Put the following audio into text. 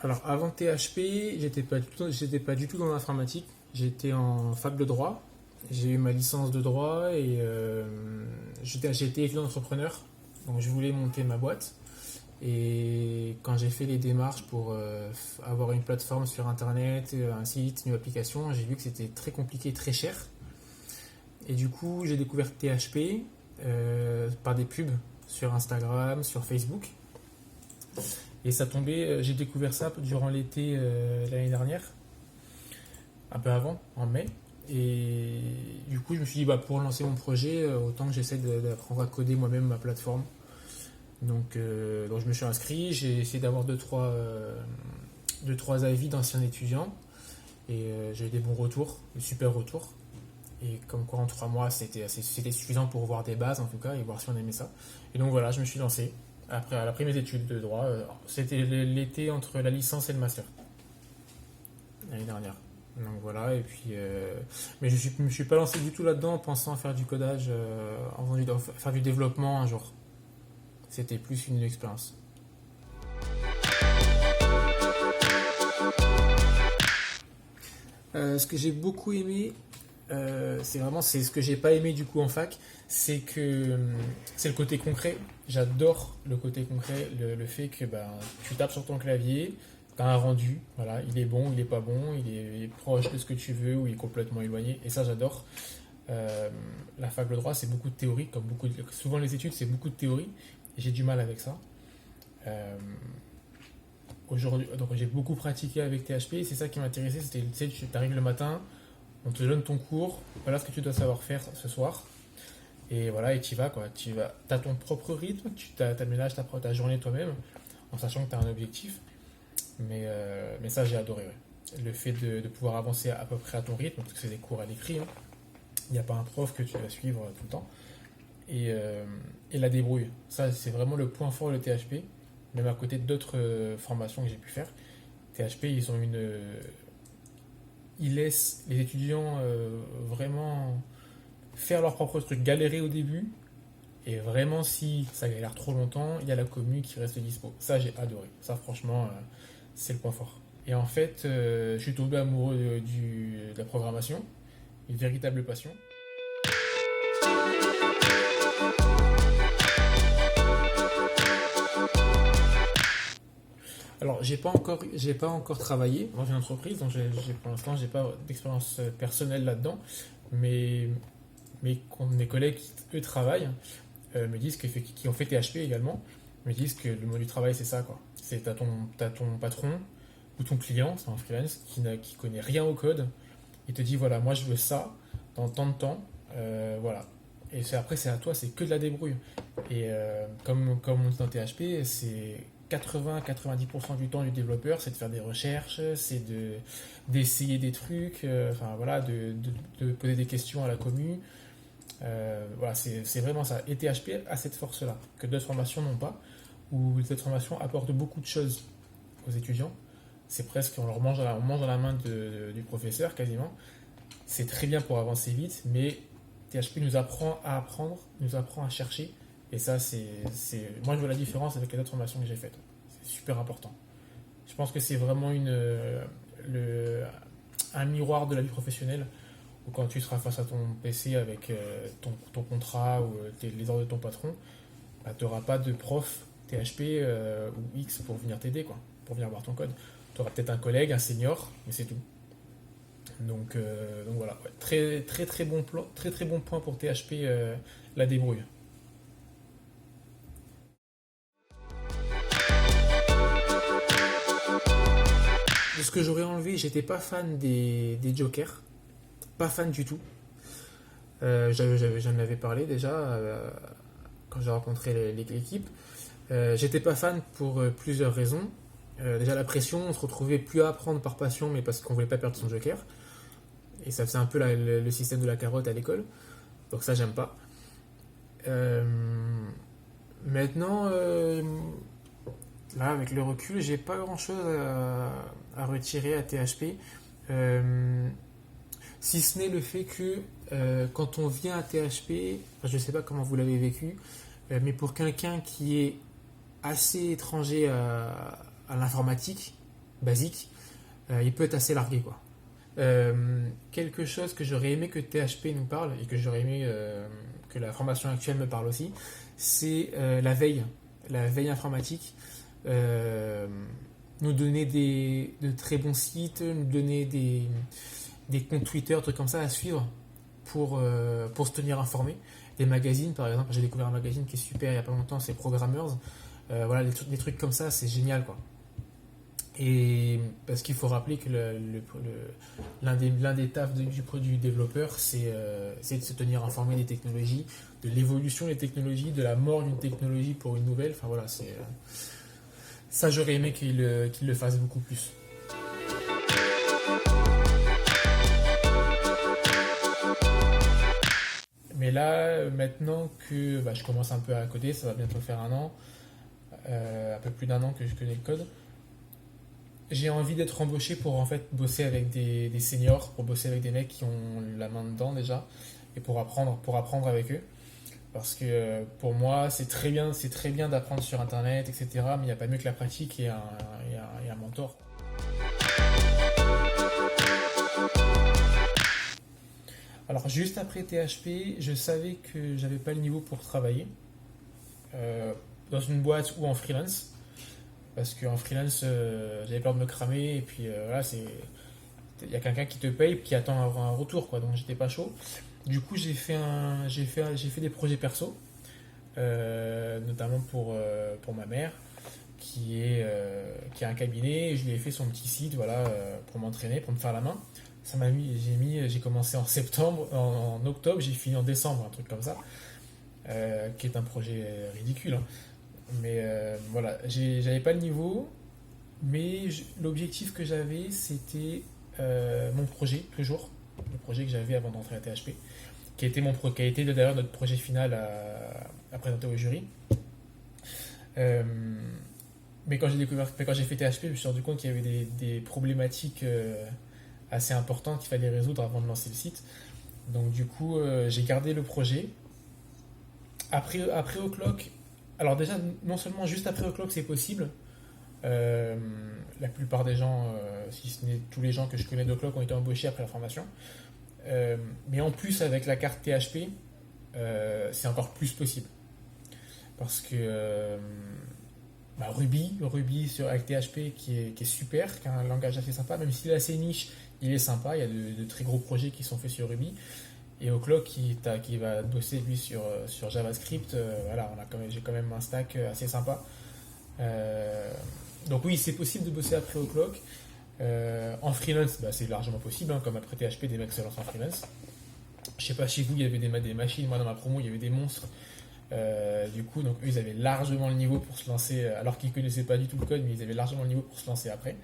Alors avant THP, j'étais pas du tout dans l'informatique. J'étais en fac de droit. J'ai eu ma licence de droit et j'ai été étudiant entrepreneur. Donc je voulais monter ma boîte. Et quand j'ai fait les démarches pour avoir une plateforme sur internet, un site, une application, j'ai vu que c'était très compliqué, très cher. Et du coup, j'ai découvert THP par des pubs sur Instagram, sur Facebook. Et ça tombait, j'ai découvert ça durant l'été l'année dernière, un peu avant, en mai. Et du coup, je me suis dit, bah, pour lancer mon projet, autant que j'essaie d'apprendre à coder moi-même ma plateforme. Donc je me suis inscrit, j'ai essayé d'avoir deux, trois avis d'anciens étudiants. Et j'ai eu des bons retours, des super retours. Et comme quoi en 3 mois, c'était suffisant pour voir des bases en tout cas et voir si on aimait ça. Et donc voilà, je me suis lancé. Après mes études de droit, c'était l'été entre la licence et le master, l'année dernière. Donc voilà, et puis. Mais me suis pas lancé du tout là-dedans en pensant à faire du codage, faire du développement un jour. C'était plus une expérience. Ce que j'ai beaucoup aimé, c'est ce que j'ai pas aimé du coup en fac, c'est le côté concret. J'adore le côté concret, le fait que bah, tu tapes sur ton clavier, tu as un rendu, voilà, il est bon, il est pas bon, il est proche de ce que tu veux ou il est complètement éloigné, et ça j'adore. La fac de droit c'est beaucoup de théorie, souvent les études c'est beaucoup de théorie, et j'ai du mal avec ça. Euh, Aujourd'hui, donc j'ai beaucoup pratiqué avec THP, c'est ça qui m'intéressait, c'était, tu sais, tu arrives le matin, on te donne ton cours, voilà ce que tu dois savoir faire ce soir. Et voilà, et tu vas quoi. Tu vas, as ton propre rythme, tu t'aménages ta journée toi-même, en sachant que tu as un objectif. Mais ça, j'ai adoré. Ouais. Le fait de pouvoir avancer à peu près à ton rythme, parce que c'est des cours à l'écrit. Hein. Il n'y a pas un prof que tu vas suivre tout le temps. Et la débrouille. Ça, c'est vraiment le point fort de THP, même à côté d'autres formations que j'ai pu faire. THP, ils laissent les étudiants vraiment faire leur propre truc, galérer au début, et vraiment si ça galère trop longtemps, il y a la commu qui reste dispo. Ça j'ai adoré, ça franchement c'est le point fort. Et en fait, je suis tombé amoureux de la programmation, une véritable passion. Alors j'ai pas encore travaillé dans une entreprise, donc pour l'instant j'ai pas d'expérience personnelle là-dedans, mais mes collègues qui eux travaillent me disent qui ont fait THP également, me disent que le mode du travail c'est ça quoi. C'est t'as ton patron ou ton client, c'est un freelance qui connaît rien au code, il te dit voilà moi je veux ça dans tant de temps, voilà. Et après c'est à toi, c'est que de la débrouille. Et comme on dit dans THP, c'est 80-90% du temps du développeur, c'est de faire des recherches, d'essayer des trucs, enfin voilà, de poser des questions à la commu. Voilà, c'est vraiment ça. Et THP a cette force-là, que d'autres formations n'ont pas, où cette formation apporte beaucoup de choses aux étudiants. C'est presque, on mange dans la main du professeur quasiment. C'est très bien pour avancer vite, mais THP nous apprend à apprendre, nous apprend à chercher. Et ça, moi je vois la différence avec les autres formations que j'ai faites. C'est super important. Je pense que c'est vraiment un miroir de la vie professionnelle ou quand tu seras face à ton PC avec ton contrat ou les ordres de ton patron, bah, tu n'auras pas de prof THP ou X pour venir t'aider, quoi, pour venir voir ton code. Tu auras peut-être un collègue, un senior, mais c'est tout. Donc voilà, ouais. Très, très, très bon plan, très très bon point pour THP, la débrouille. De ce que j'aurais enlevé, j'étais pas fan des jokers, pas fan du tout. J'en avais parlé déjà quand j'ai rencontré l'équipe. J'étais pas fan pour plusieurs raisons. Déjà la pression, on se retrouvait plus à apprendre par passion, mais parce qu'on voulait pas perdre son joker. Et ça faisait un peu le système de la carotte à l'école. Donc ça, j'aime pas. Euh, Maintenant, là, avec le recul, j'ai pas grand-chose à retirer à THP. Euh, Si ce n'est le fait que quand on vient à THP, je ne sais pas comment vous l'avez vécu, mais pour quelqu'un qui est assez étranger à l'informatique, basique, il peut être assez largué, quoi. Quelque chose que j'aurais aimé que THP nous parle et que j'aurais aimé que la formation actuelle me parle aussi, c'est la veille informatique. Euh, Nous donner de très bons sites, nous donner des comptes Twitter, trucs comme ça à suivre pour se tenir informé. Des magazines, par exemple, j'ai découvert un magazine qui est super il n'y a pas longtemps, c'est Programmers. Voilà, des trucs comme ça, c'est génial, quoi. Et parce qu'il faut rappeler que l'un des tafs du produit développeur, c'est de se tenir informé des technologies, de l'évolution des technologies, de la mort d'une technologie pour une nouvelle. Enfin voilà, ça j'aurais aimé qu'il le fasse beaucoup plus. Mais là, maintenant que je commence un peu à coder, ça va bientôt faire un an, un peu plus d'un an que je connais le code. J'ai envie d'être embauché pour en fait bosser avec des seniors, pour bosser avec des mecs qui ont la main dedans déjà, et pour apprendre avec eux. Parce que pour moi, c'est très bien d'apprendre sur Internet, etc. Mais il n'y a pas mieux que la pratique et un mentor. Alors juste après THP, je savais que j'avais pas le niveau pour travailler euh, dans une boîte ou en freelance. Parce qu'en freelance, j'avais peur de me cramer et puis voilà, il y a quelqu'un qui te paye qui attend un retour, quoi. Donc j'étais pas chaud. Du coup, j'ai fait des projets perso, notamment pour ma mère qui a un cabinet. Et je lui ai fait son petit site, voilà, pour m'entraîner, pour me faire la main. J'ai commencé en septembre, en octobre, j'ai fini en décembre, un truc comme ça, qui est un projet ridicule, hein. Mais voilà, j'avais pas le niveau, mais l'objectif que j'avais, c'était mon projet, toujours, le projet que j'avais avant d'entrer à THP, qui a été d'ailleurs notre projet final à présenter au jury. Euh, mais quand j'ai fait THP, je me suis rendu compte qu'il y avait des problématiques assez importantes qu'il fallait résoudre avant de lancer le site. Donc du coup, j'ai gardé le projet. Après O'Clock, alors déjà, non seulement juste après O'Clock, c'est possible. Euh, la plupart des gens, si ce n'est tous les gens que je connais d'Oclock, ont été embauchés après la formation. Mais en plus, avec la carte THP, c'est encore plus possible. Parce que avec THP qui est super, qui a un langage assez sympa, même s'il est assez niche, il est sympa. Il y a de très gros projets qui sont faits sur Ruby. Et O'Clock qui va bosser lui sur JavaScript, voilà, j'ai quand même un stack assez sympa. Euh, donc oui, c'est possible de bosser après O'Clock. En freelance, c'est largement possible, hein, comme après THP, des mecs se lancent en freelance. Je sais pas, chez vous, il y avait des machines. Moi, dans ma promo, il y avait des monstres. Du coup, donc eux, ils avaient largement le niveau pour se lancer, alors qu'ils connaissaient pas du tout le code, mais ils avaient largement le niveau pour se lancer après.